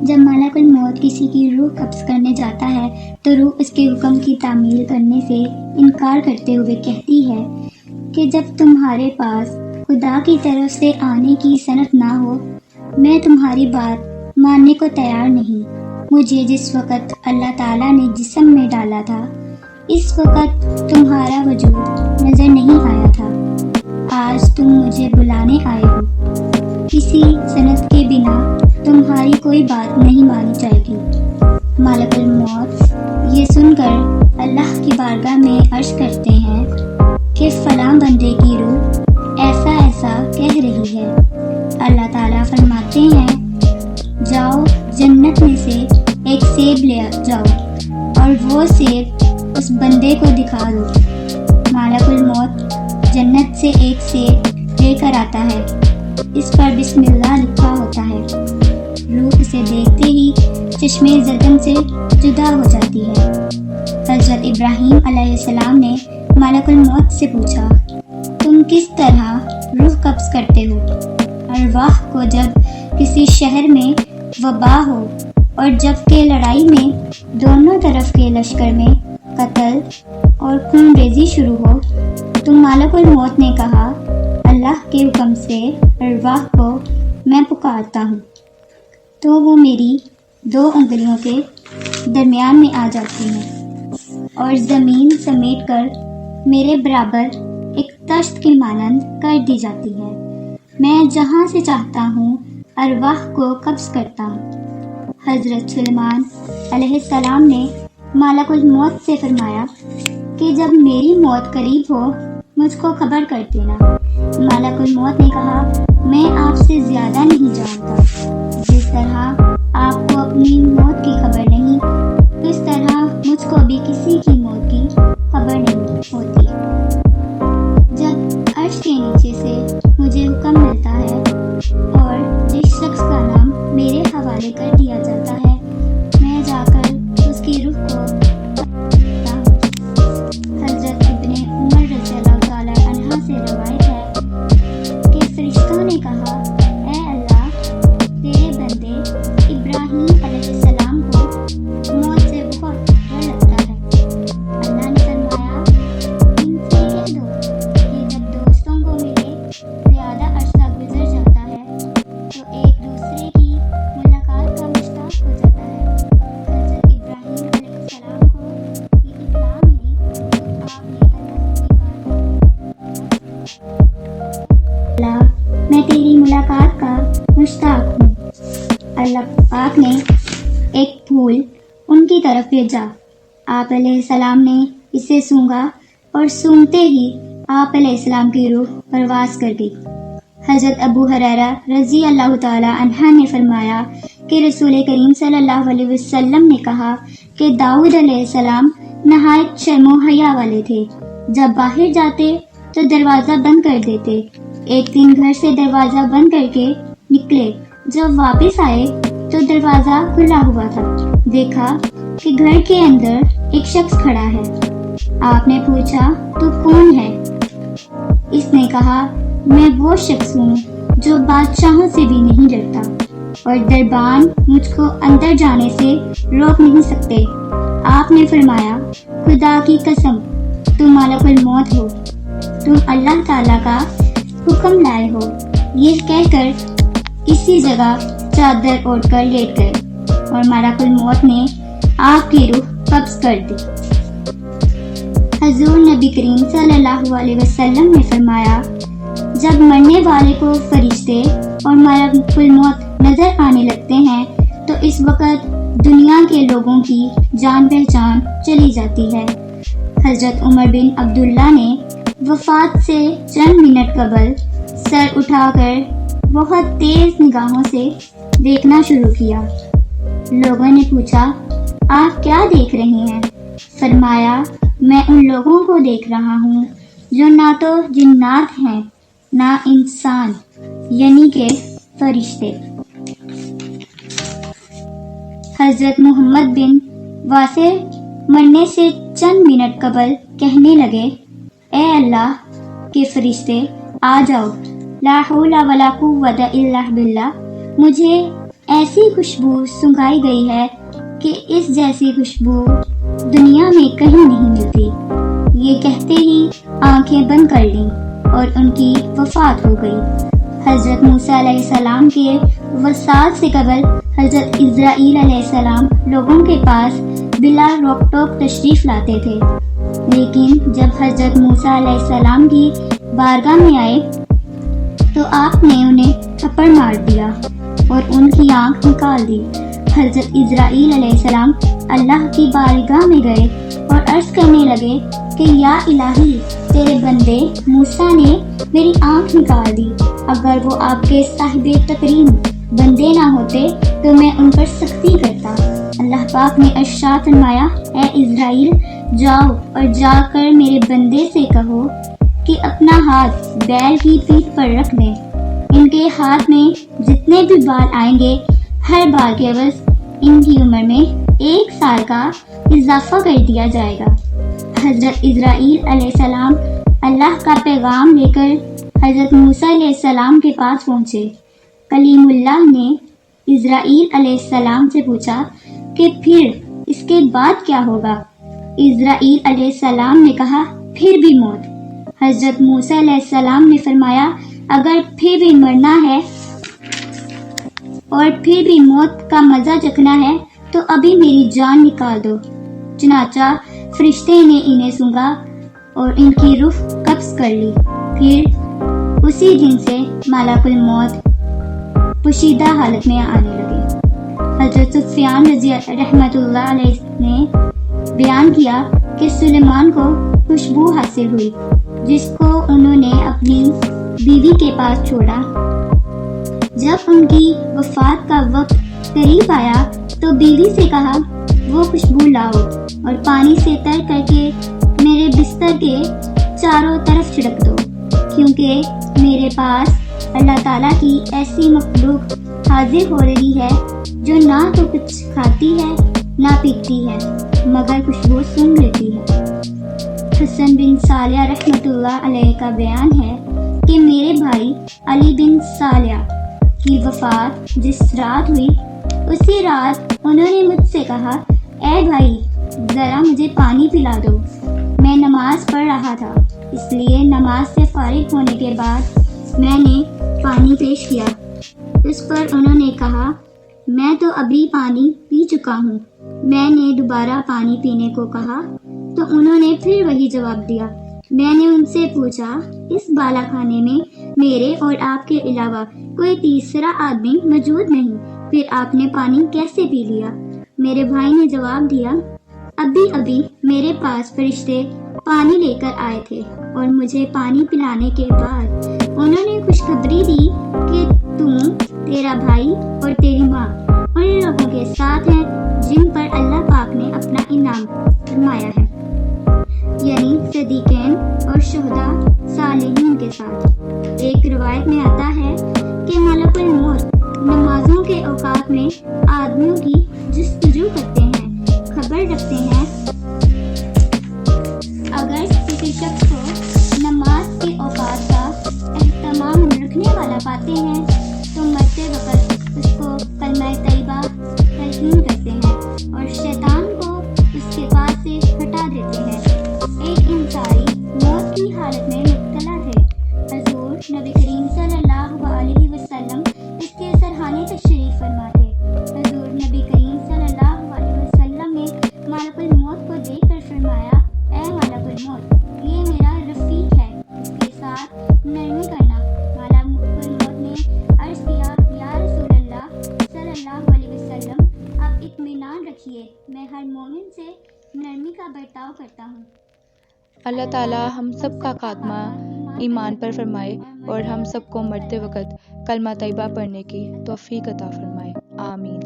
جب ملک الموت کسی کی روح قبض کرنے جاتا ہے تو روح اس کے حکم کی تعمیل کرنے سے انکار کرتے ہوئے کہتی ہے کہ جب تمہارے پاس خدا کی طرف سے آنے کی سند نہ ہو میں تمہاری بات ماننے کو تیار نہیں۔ مجھے جس وقت اللہ تعالیٰ نے جسم میں ڈالا تھا اس وقت تمہارا وجود نظر نہیں آیا تھا، آج تم مجھے بلانے آئے ہو، کسی سند کے بنا تمہاری کوئی بات نہیں مانی جائے گی۔ ملک الموت یہ سن کر اللہ کی بارگاہ میں عرض کرتے ہیں کہ فلاں بندے کی روح ایسا ایسا کہہ رہی ہے۔ اللہ تعالیٰ فرماتے ہیں جاؤ جنت میں سے ایک سیب لے جاؤ اور وہ سیب اس بندے کو دکھا دو۔ ملک الموت جنت سے ایک سیب لے کر آتا ہے، اس پر بسم اللہ لکھا ہوتا ہے۔ روح اسے دیکھتے ہی چشمے زدن سے جدا ہو جاتی ہے۔ حضرت ابراہیم علیہ السلام نے ملک الموت سے پوچھا تم کس طرح روح قبض کرتے ہو؟ ارواح کو جب کسی شہر میں وبا ہو اور جب کہ لڑائی میں دونوں طرف کے لشکر میں قتل اور خون ریزی شروع ہو تو ملک الموت نے کہا اللہ کے حکم سے ارواح کو میں پکارتا ہوں تو وہ میری 2 انگلیوں کے درمیان میں آ جاتی ہیں اور زمین سمیٹ کر میرے برابر ایک تشت کی مانند کر دی جاتی ہے۔ میں جہاں سے چاہتا ہوں ارواح کو قبض کرتا ہوں۔ حضرت سلیمان علیہ السلام نے ملک الموت سے فرمایا کہ جب میری موت قریب ہو مجھ کو خبر کر دینا۔ ملک الموت نے کہا میں آپ سے زیادہ نہیں جانتا، جس طرح آپ کو اپنی موت کی خبر نہیں اس طرح مجھ کو بھی کسی کی موت کی خبر نہیں ہوتی۔ جب عرش کے نیچے سے مجھے حکم ملتا ہے اور جس شخص کا نام میرے حوالے کر دیا جاتا ہے میں جا کر اس کی روح کو دیتا ہوں۔ حضرت ابن عمر رضی اللہ تعالی عنہ سے روایت ہے کہ فرشتوں نے کہا اے اللہ تیرے بندے ابراہیم علیہ السلام کو موت سے بہت ڈر لگتا ہے۔ اللہ نے فرمایا ان سے کہہ دو کہ جب دوستوں کو ملے زیادہ عرصہ گزر جاتا ہے تو ایک دوسرے کی ملاقات کا مشتاق ہو جاتا ہے۔ حضرت ابراہیم علیہ السلام کو یہ اطلاع ملی تو آپ نے اللہ میں تیری ملاقات کا مشتاق ہوں۔ اللہ پاک نے ایک پھول ان کی طرف بھیجا، آپ علیہ السلام نے اسے سونگھا اور سونگتے ہی آپ علیہ السلام کی روح پرواز کر گئی۔ حضرت ابو ہریرہ رضی اللہ تعالی عنہ نے فرمایا کہ رسول کریم صلی اللہ علیہ وسلم نے کہا کہ داؤد علیہ السلام نہایت شرم و حیا والے تھے، جب باہر جاتے تو دروازہ بند کر دیتے۔ ایک دن گھر سے دروازہ بند کر کے نکلے، جب واپس آئے تو دروازہ کھلا ہوا تھا، دیکھا کہ گھر کے اندر ایک شخص کھڑا ہے۔ آپ نے پوچھا تو کون ہے؟ اس نے کہا میں وہ شخص ہوں جو بادشاہوں سے بھی نہیں ڈرتا اور دربان مجھ کو اندر جانے سے روک نہیں سکتے۔ آپ نے فرمایا خدا کی قسم تم ملک الموت ہو، تم اللہ تعالیٰ کا حکم لائے ہو۔ یہ کہہ کر اسی جگہ چادر اوڑھ کر لیٹ گئے اور ملک الموت نے آپ کی روح قبض کر دی۔ حضور نبی کریم صلی اللہ علیہ وسلم نے فرمایا جب مرنے والے کو فرشتے اور ملک الموت نظر آنے لگتے ہیں تو اس وقت دنیا کے لوگوں کی جان پہچان چلی جاتی ہے۔ حضرت عمر بن عبداللہ نے وفات سے چند منٹ قبل سر اٹھا کر بہت تیز نگاہوں سے دیکھنا شروع کیا۔ لوگوں نے پوچھا آپ کیا دیکھ رہے ہیں؟ فرمایا میں ان لوگوں کو دیکھ رہا ہوں جو نہ تو جنات ہیں نہ انسان یعنی کہ فرشتے۔ حضرت محمد بن واسع مرنے سے چند منٹ قبل کہنے لگے اے اللہ کے فرشتے آ جاؤ، لا حول ولا قوت الا باللہ، مجھے ایسی خوشبو سنگھائی گئی ہے کہ اس جیسی خوشبو دنیا میں کہیں نہیں ملتی۔ یہ کہتے ہی آنکھیں بند کر لیں اور ان کی وفات ہو گئی۔ حضرت موسیٰ علیہ السلام کے وصال سے قبل حضرت اسرائیل علیہ السلام لوگوں کے پاس بلا روک ٹوک تشریف لاتے تھے، لیکن جب حضرت موسیٰ علیہ السلام کی بارگاہ میں آئے تو آپ نے انہیں تھپڑ مار دیا اور ان کی آنکھ نکال دی۔ حضرت اسرائیل علیہ السلام اللہ کی بارگاہ میں گئے اور عرض کرنے لگے کہ یا الہی، تیرے بندے موسیٰ نے میری آنکھ نکال دی۔ اگر وہ آپ کے صاحب تکریم بندے نہ ہوتے تو میں ان پر سختی کرتا۔ اللہ پاک نے ارشاد فرمایا، اے اسرائیل، جاؤ اور جا کر میرے بندے سے کہو کہ اپنا ہاتھ بیل کی پیٹھ پر رکھ دیں۔ ان کے ہاتھ میں جتنے بھی بال آئیں گے، ہر بال کے عوض ان کی عمر میں 1 سال کا اضافہ کر دیا جائے گا۔ حضرت اسرائیل علیہ السلام اللہ کا پیغام لے کر حضرت موسیٰ علیہ السلام کے پاس پہنچے۔ کلیم اللہ نے اسرائیل علیہ السلام سے پوچھا کہ پھر اس کے بعد کیا ہوگا؟ اسرائیل علیہ السلام نے کہا، پھر بھی موت۔ حضرت موسیٰ علیہ السلام نے فرمایا، اگر پھر بھی مرنا ہے اور پھر بھی موت کا مزہ چکھنا ہے تو ابھی میری جان نکال دو۔ چنانچہ فرشتے نے انہیں سونگا اور ان کی روح قبض کر لی۔ پھر اسی دن سے ملک الموت پوشیدہ حالت میں آنے لگے۔ حضرت سفیان رضی رحمۃ اللہ علیہ نے بیان کیا کہ سلیمان کو خوشبو حاصل ہوئی جس کو انہوں نے اپنی بیوی کے پاس چھوڑا۔ جب ان کی وفات کا وقت قریب آیا تو بیوی سے کہا، وہ خوشبو لاؤ اور پانی سے تر کر کے میرے بستر کے چاروں طرف چھڑک دو، کیونکہ میرے پاس اللہ تعالیٰ کی ایسی مخلوق حاضر ہو رہی ہے جو نہ تو کچھ کھاتی ہے نہ پیتی ہے مگر خوشبو سونگھ لیتی ہے۔ حسن بن صالح رحمۃ اللہ علیہ کا بیان ہے کہ میرے بھائی علی بن صالح کی وفات جس رات ہوئی، اسی رات انہوں نے مجھ سے کہا، اے بھائی، ذرا مجھے پانی پلا دو۔ میں نماز پڑھ رہا تھا، اس لیے نماز سے فارغ ہونے کے بعد میں نے پانی پیش کیا۔ اس پر انہوں نے کہا، میں تو ابھی پانی پی چکا ہوں۔ میں نے دوبارہ پانی پینے کو کہا تو انہوں نے پھر وہی جواب دیا۔ میں نے ان سے پوچھا، اس بالا خانے میں میرے اور آپ کے علاوہ کوئی تیسرا آدمی موجود نہیں، پھر آپ نے پانی کیسے پی لیا؟ میرے بھائی نے جواب دیا، ابھی میرے پاس فرشتے پانی لے کر آئے تھے اور مجھے پانی پلانے کے بعد انہوں نے خوشخبری دی کہ تم، تیرا بھائی اور تیری ماں ان لوگوں کے ساتھ ہیں جن پر اللہ پاک نے اپنا انعام فرمایا ہے، یعنی صدیقین اور شہداء صالحین کے ساتھ۔ ایک روایت میں آتا ہے کہ ملک الموت نمازوں کے اوقات میں آدمیوں کی جستجو کرتے ہیں، خبر رکھتے ہیں۔ اگر کسی شخص کو نماز کے اوقات کا اہتمام رکھنے والا پاتے ہیں تو مرتے وقت اس کو کلمہ طیبہ تلقین کرتے ہیں اور شیطان کو اس کے پاس سے ہٹا دیتے ہیں۔ ایک انصاری موت کی حالت میں مبتلا تھے۔ حضور نبی کریم صلی اللہ علیہ وسلم اس کے سرحانے تشریف فرما تھے۔ حضور نبی کریم صلی اللہ علیہ وسلم نے ملک الموت کو دیکھ کر فرمایا، اے ملک الموت، یہ میرا رفیق ہے، اس کے ساتھ نرمی کرنا۔ ملک الموت نے عرض کیا، یا رسول اللہ صلی اللہ علیہ وسلم، آپ اطمینان رکھیے، میں ہر مومن سے نرمی کا برتاؤ کرتا ہوں۔ اللہ تعالیٰ ہم سب کا خاتمہ ایمان پر فرمائے اور ہم سب کو مرتے وقت کلمہ طیبہ پڑھنے کی توفیق عطا فرمائے، آمین۔